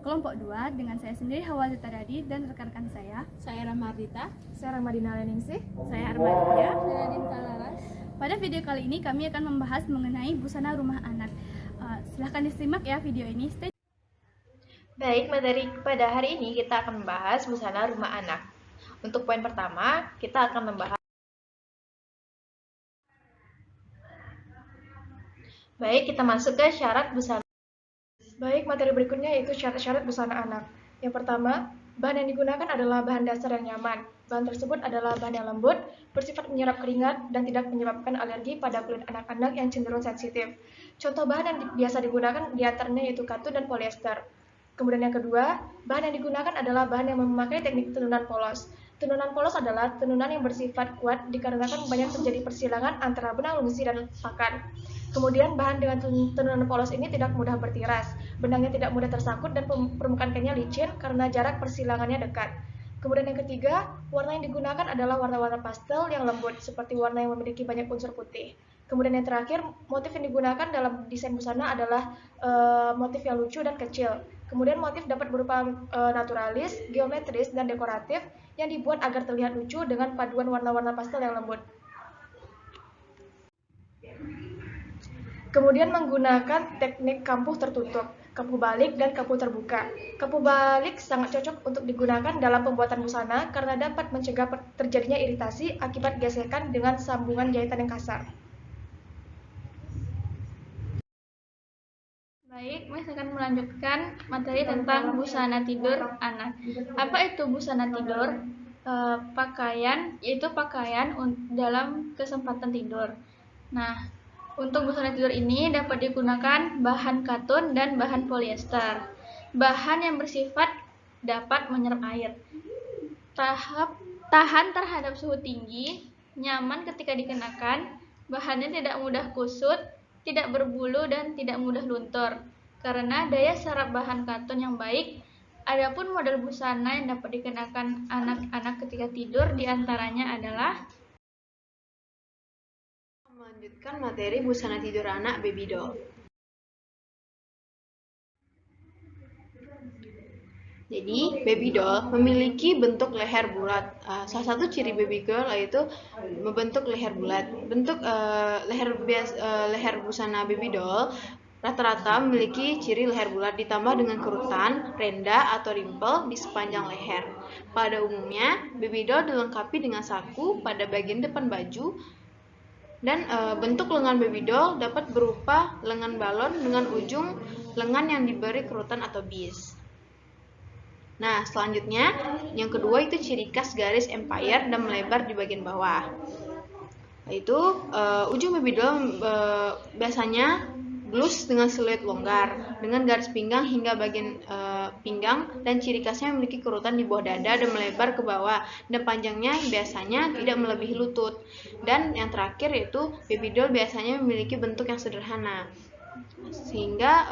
kelompok 2 dengan saya sendiri Hawa Zitaradi dan rekan-rekan saya Ramardita, saya Ramadina Leningsih, saya Armadia. saya Dinta Laras. Pada video kali ini kami akan membahas mengenai busana rumah anak. Silahkan disimak ya video ini. Baik, materi pada hari ini kita akan membahas busana rumah anak. Untuk poin pertama, kita akan membahas Baik, kita masuk ke syarat busana. Baik, materi berikutnya yaitu syarat-syarat busana anak. Yang pertama, bahan yang digunakan adalah bahan dasar yang nyaman. Bahan tersebut adalah bahan yang lembut, bersifat menyerap keringat, dan tidak menyebabkan alergi pada kulit anak-anak yang cenderung sensitif. Contoh bahan yang biasa digunakan diantaranya yaitu katun dan polyester. Kemudian yang kedua, bahan yang digunakan adalah bahan yang memakai teknik tenunan polos. Tenunan polos adalah tenunan yang bersifat kuat dikarenakan banyak terjadi persilangan antara benang besi dan pakan. Kemudian bahan dengan tenunan polos ini tidak mudah bertiras, benangnya tidak mudah tersangkut dan permukaan kainnya licin karena jarak persilangannya dekat. Kemudian yang ketiga, warna yang digunakan adalah warna-warna pastel yang lembut, seperti warna yang memiliki banyak unsur putih. Kemudian yang terakhir, motif yang digunakan dalam desain busana adalah motif yang lucu dan kecil. Kemudian motif dapat berupa naturalis, geometris, dan dekoratif yang dibuat agar terlihat lucu dengan paduan warna-warna pastel yang lembut. Kemudian menggunakan teknik kampuh tertutup, kampuh balik, dan kampuh terbuka. Kampuh balik sangat cocok untuk digunakan dalam pembuatan busana karena dapat mencegah terjadinya iritasi akibat gesekan dengan sambungan jahitan yang kasar. Baik, Mas akan melanjutkan materi tentang busana tidur anak. Apa itu busana tidur? Pakaian, yaitu pakaian dalam kesempatan tidur. Nah, untuk busana tidur ini dapat digunakan bahan katun dan bahan polyester. Bahan yang bersifat dapat menyerap air. Tahan terhadap suhu tinggi, nyaman ketika dikenakan, bahannya tidak mudah kusut, tidak berbulu dan tidak mudah luntur. Karena daya serap bahan katun yang baik, adapun model busana yang dapat dikenakan anak-anak ketika tidur diantaranya adalah melanjutkan materi busana tidur anak baby doll. Jadi, baby doll memiliki bentuk leher bulat. Salah satu ciri baby girl yaitu membentuk leher bulat. Bentuk leher busana baby doll rata-rata memiliki ciri leher bulat ditambah dengan kerutan, renda, atau rimpel di sepanjang leher. Pada umumnya, baby doll dilengkapi dengan saku pada bagian depan baju. Dan bentuk lengan baby doll dapat berupa lengan balon dengan ujung lengan yang diberi kerutan atau bias. Nah, selanjutnya yang kedua itu ciri khas garis empire dan melebar di bagian bawah. Yaitu ujung baby doll biasanya blus dengan siluet longgar dengan garis pinggang hingga bagian pinggang, dan ciri khasnya memiliki kerutan di bawah dada dan melebar ke bawah, dan panjangnya biasanya tidak melebihi lutut. Dan yang terakhir yaitu baby doll biasanya memiliki bentuk yang sederhana, sehingga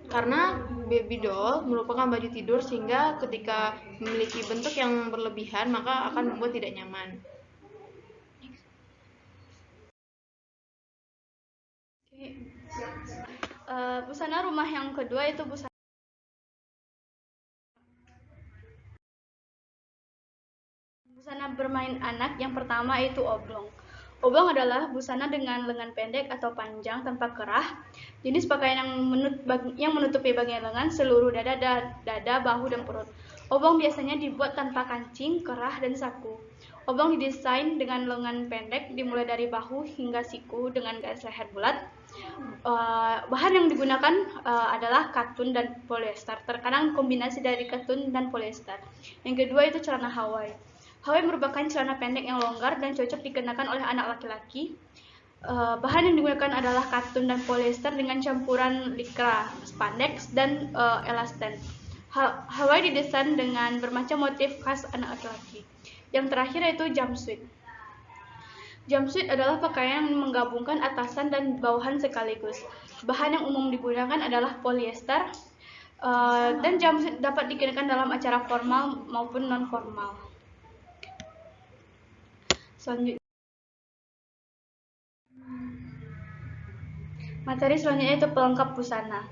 karena baby doll merupakan baju tidur, sehingga ketika memiliki bentuk yang berlebihan maka akan membuat tidak nyaman. Busana rumah yang kedua itu busana bermain anak. Yang pertama itu oblong. Oblong adalah busana dengan lengan pendek atau panjang tanpa kerah. Jenis pakaian yang menutupi bagian lengan, seluruh dada, bahu, dan perut. Oblong biasanya dibuat tanpa kancing, kerah, dan saku. Oblong didesain dengan lengan pendek dimulai dari bahu hingga siku dengan garis leher bulat. Bahan yang digunakan adalah katun dan polyester. Terkadang kombinasi dari katun dan polyester. Yang kedua itu celana Hawaii. Hawaii merupakan celana pendek yang longgar dan cocok dikenakan oleh anak laki-laki. Bahan yang digunakan adalah katun dan polyester dengan campuran likra, spandex, dan elasten. Hawaii didesain dengan bermacam motif khas anak laki-laki. Yang terakhir yaitu jumpsuit. Jumpsuit adalah pakaian yang menggabungkan atasan dan bawahan sekaligus. Bahan yang umum digunakan adalah polyester, dan jumpsuit dapat dikenakan dalam acara formal maupun non-formal. Selanjutnya, materi selanjutnya itu pelengkap busana.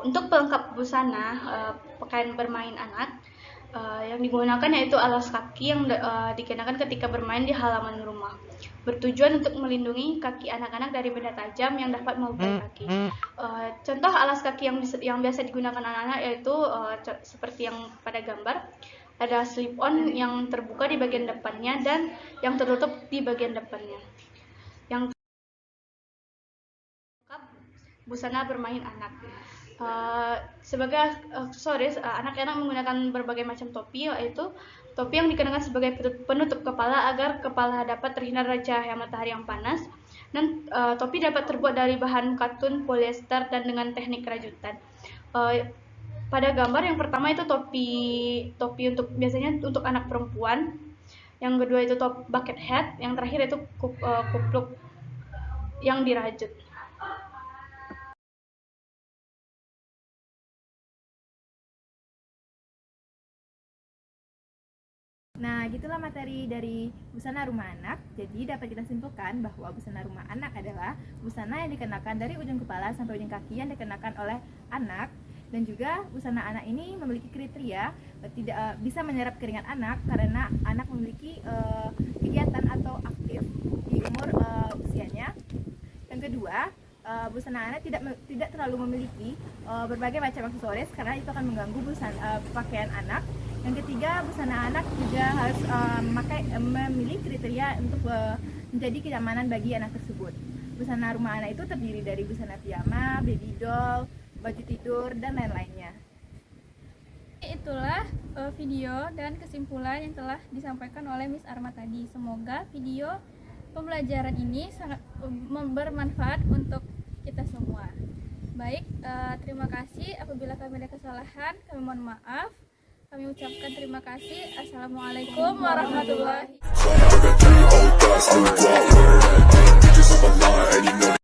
Untuk pelengkap busana pakaian bermain anak yang digunakan yaitu alas kaki yang dikenakan ketika bermain di halaman rumah, bertujuan untuk melindungi kaki anak-anak dari benda tajam yang dapat melukai kaki. Contoh alas kaki yang biasa digunakan anak-anak yaitu seperti yang pada gambar, ada slip-on yang terbuka di bagian depannya dan yang tertutup di bagian depannya. Yang busana bermain anak. Sebagai aksesoris, anak-anak menggunakan berbagai macam topi, yaitu topi yang dikenakan sebagai penutup kepala agar kepala dapat terhindar dari cahaya matahari yang panas, dan topi dapat terbuat dari bahan katun, polyester, dan dengan teknik rajutan. Pada gambar yang pertama itu topi untuk biasanya untuk anak perempuan, yang kedua itu bucket hat, yang terakhir itu kupluk yang dirajut. Nah, gitulah materi dari busana rumah anak. Jadi dapat kita simpulkan bahwa busana rumah anak adalah busana yang dikenakan dari ujung kepala sampai ujung kaki yang dikenakan oleh anak. Dan juga busana anak ini memiliki kriteria tidak bisa menyerap keringat anak karena anak memiliki kegiatan atau aktif di umur usianya. Yang kedua, busana anak tidak terlalu memiliki berbagai macam aksesoris karena itu akan mengganggu pakaian anak. Yang ketiga, busana anak juga harus memilih kriteria untuk menjadi kenyamanan bagi anak tersebut. Busana rumah anak itu terdiri dari busana piyama, baby doll, baju tidur, dan lain-lainnya. Itulah video dan kesimpulan yang telah disampaikan oleh Miss Arma tadi. Semoga video pembelajaran ini sangat bermanfaat untuk kita semua. Baik, terima kasih. Apabila kami ada kesalahan, kami mohon maaf. Kami ucapkan terima kasih. Assalamualaikum warahmatullahi wabarakatuh.